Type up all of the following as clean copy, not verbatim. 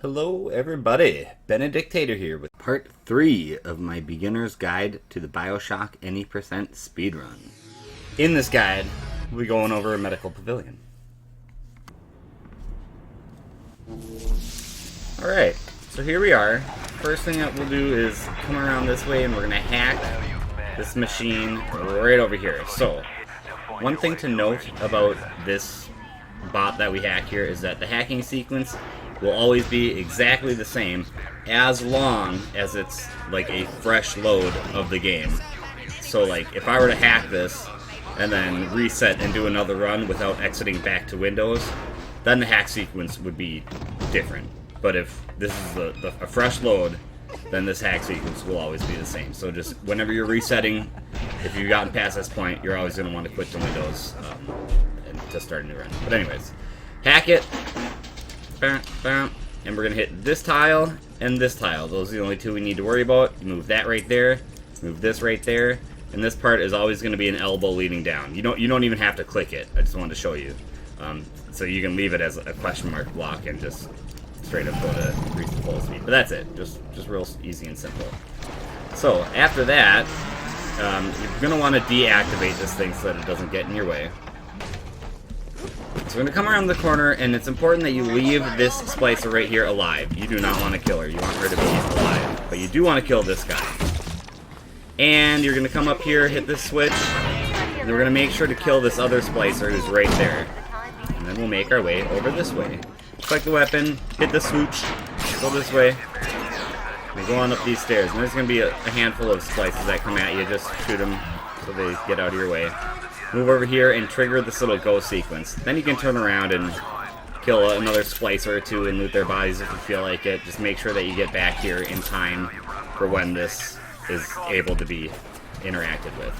Hello everybody, Benedictatorr here with part 3 of my beginner's guide to the Bioshock Any speedrun. In this guide, we'll be going over a medical pavilion. Alright, so here we are. First thing that we'll do is come around this way and we're going to hack this machine right over here. So, one thing to note about this bot that we hack here is that the hacking sequence will always be exactly the same as long as it's like a fresh load of the game. So like if I were to hack this and then reset and do another run without exiting back to Windows, then the hack sequence would be different. But if this is a fresh load, then this hack sequence will always be the same. So just whenever you're resetting, if you've gotten past this point, you're always going to want to quit to Windows and to start a new run. But anyways, hack it. And we're going to hit this tile and this tile. Those are the only two we need to worry about. You move that right there, move this right there, and this part is always going to be an elbow leading down. You don't even have to click it. I just wanted to show you. So you can leave it as a question mark block and just straight up go to increase the full speed. But that's it. Just real easy and simple. So after that, you're going to want to deactivate this thing so that it doesn't get in your way. So we're going to come around the corner, and it's important that you leave this splicer right here alive. You do not want to kill her. You want her to be alive. But you do want to kill this guy. And you're going to come up here, hit this switch, and we're going to make sure to kill this other splicer who's right there. And then we'll make our way over this way. Select the weapon, hit the switch, go this way, and go on up these stairs. And there's going to be a handful of splices that come at you. Just shoot them so they get out of your way. Move over here and trigger this little go sequence. Then you can turn around and kill another splicer or two and loot their bodies if you feel like it. Just make sure that you get back here in time for when this is able to be interacted with.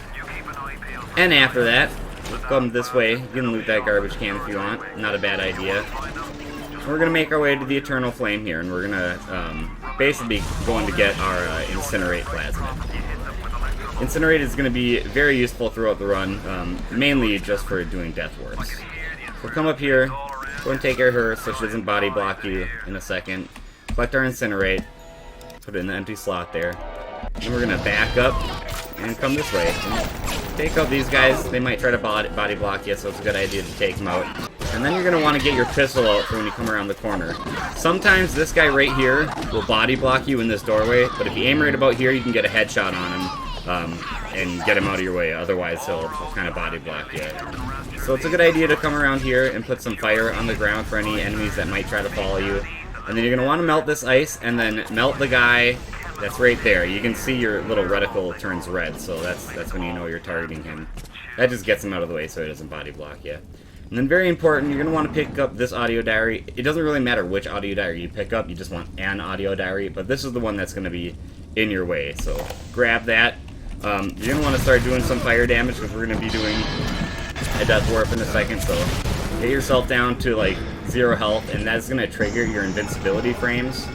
And after that, come this way. You can loot that garbage can if you want. Not a bad idea. We're going to make our way to the Eternal Flame here, and we're going to basically going to get our incinerate plasmid. Incinerate is going to be very useful throughout the run, mainly just for doing death warps. We'll come up here, go and take care of her so she doesn't body block you in a second. Collect our incinerate, put it in the empty slot there. And we're going to back up and come this way. And take out these guys. They might try to body block you, so it's a good idea to take them out. And then you're going to want to get your pistol out for when you come around the corner. Sometimes this guy right here will body block you in this doorway, but if you aim right about here, you can get a headshot on him. And get him out of your way, otherwise he'll kind of body block you. So it's a good idea to come around here and put some fire on the ground for any enemies that might try to follow you. And then you're going to want to melt this ice, and then melt the guy that's right there. You can see your little reticle turns red, so that's when you know you're targeting him. That just gets him out of the way so he doesn't body block you. And then very important, you're going to want to pick up this audio diary. It doesn't really matter which audio diary you pick up, you just want an audio diary, but this is the one that's going to be in your way, so grab that. You're going to want to start doing some fire damage because we're going to be doing a death warp in a second, so get yourself down to like 0 health, and that's going to trigger your invincibility frames.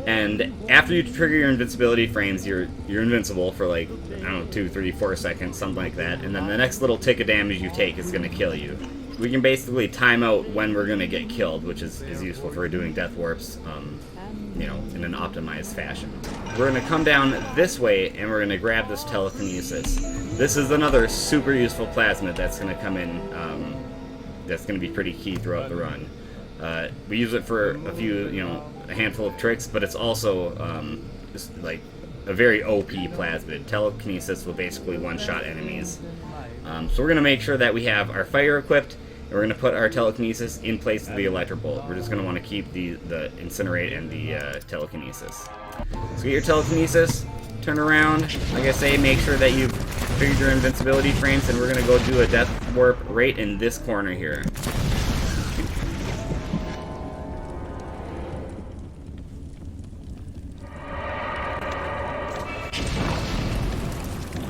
And after you trigger your invincibility frames, you're invincible for like, I don't know, 2, 3, 4 seconds, something like that, and then the next little tick of damage you take is going to kill you. We can basically time out when we're going to get killed, which is useful for doing death warps, you know, in an optimized fashion. We're going to come down this way and we're going to grab this Telekinesis. This is another super useful plasmid that's going to come in, that's going to be pretty key throughout the run. We use it for a few, you know, a handful of tricks, but it's also just like a very OP plasmid. Telekinesis will basically one-shot enemies. So we're going to make sure that we have our fire equipped, and we're going to put our Telekinesis in place of the Electrobolt. We're just going to want to keep the Incinerate and the Telekinesis. So get your Telekinesis, turn around, like I say, make sure that you've triggered your invincibility frames, and we're going to go do a death warp right in this corner here.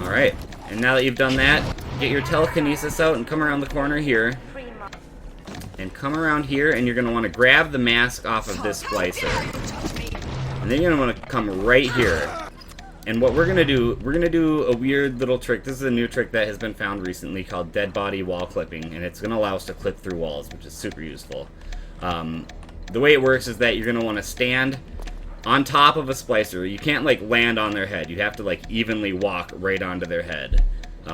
Alright, and now that you've done that, get your Telekinesis out and come around the corner here. And come around here, and you're going to want to grab the mask off of this splicer. And then you're going to want to come right here. And what we're going to do a weird little trick. This is a new trick that has been found recently called dead body wall clipping. And it's going to allow us to clip through walls, which is super useful. the way it works is that you're going to want to stand on top of a splicer. You can't like land on their head. You have to like evenly walk right onto their head.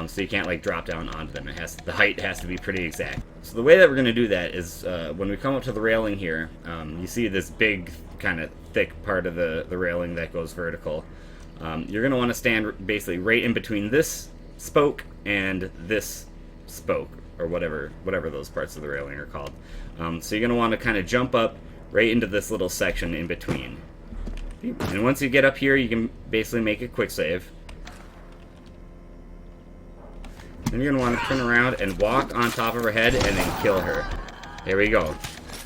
So you can't like drop down onto them. The height has to be pretty exact. So the way that we're going to do that is when we come up to the railing here, you see this big kind of thick part of the railing that goes vertical. You're going to want to stand basically right in between this spoke and this spoke, or whatever those parts of the railing are called. So you're going to want to kind of jump up right into this little section in between. And once you get up here, you can basically make a quick save. Then you're going to want to turn around and walk on top of her head and then kill her. There we go.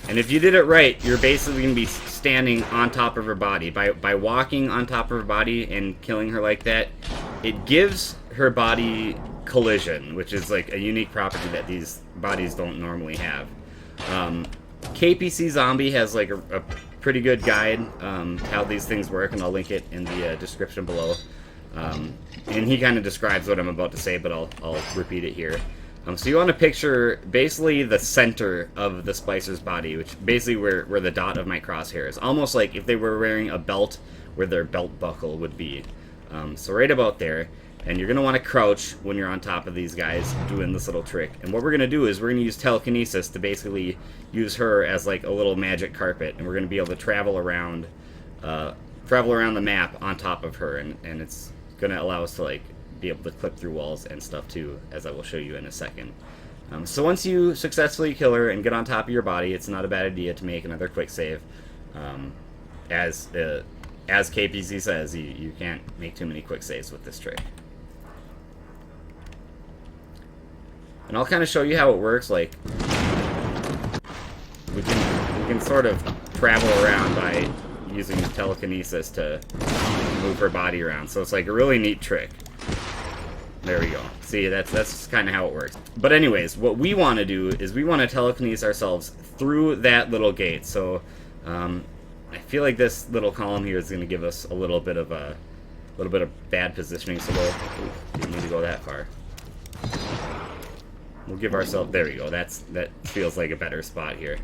And if you did it right, you're basically going to be standing on top of her body. By walking on top of her body and killing her like that, it gives her body collision, which is like a unique property that these bodies don't normally have. KPC Zombie has like a pretty good guide how these things work, and I'll link it in the description below. And he kind of describes what I'm about to say, but I'll repeat it here. So you want to picture basically the center of the splicer's body, which basically where the dot of my crosshair is. Almost like if they were wearing a belt, where their belt buckle would be. So right about there. And you're going to want to crouch when you're on top of these guys doing this little trick. And what we're going to do is we're going to use Telekinesis to basically use her as like a little magic carpet. And we're going to be able to travel around the map on top of her. And it's going to allow us to like be able to clip through walls and stuff too, as I will show you in a second. So once you successfully kill her and get on top of your body, it's not a bad idea to make another quick save. As KPC says, you can't make too many quick saves with this trick. And I'll kind of show you how it works. Like, we can sort of travel around by using telekinesis to move her body around. So it's like a really neat trick. There we go. See, that's kind of how it works. But anyways, what we want to do is we want to telekinesis ourselves through that little gate. So I feel like this little column here is going to give us a little bit of bad positioning. So we didn't need to go that far. We'll give ourselves, there we go, that feels like a better spot here.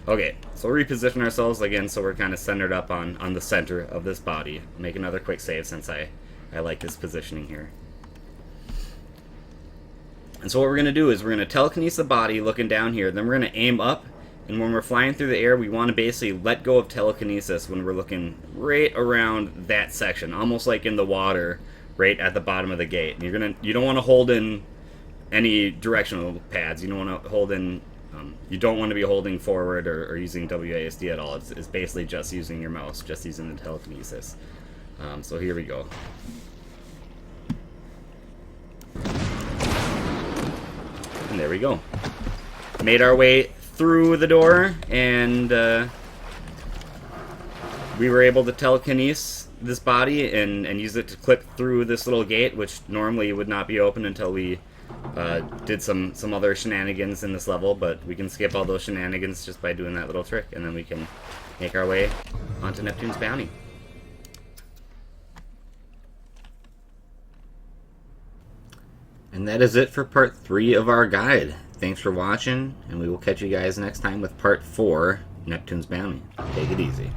Okay, so we'll reposition ourselves again so we're kind of centered up on the center of this body. Make another quick save since I like this positioning here. And so what we're going to do is we're going to telekinesis the body looking down here, then we're going to aim up, and when we're flying through the air, we want to basically let go of telekinesis when we're looking right around that section, almost like in the water right at the bottom of the gate. And you don't want to hold in any directional pads. You don't want to hold in. You don't want to be holding forward or using WASD at all. It's basically just using your mouse, just using the telekinesis. So here we go. And there we go. Made our way through the door, and we were able to telekinesis this body and use it to clip through this little gate, which normally would not be open until we did some other shenanigans in this level, but we can skip all those shenanigans just by doing that little trick, and then we can make our way onto Neptune's bounty. And that is it for part 3 of our guide. Thanks for watching, and we will catch you guys next time with part 4, Neptune's bounty. Take it easy.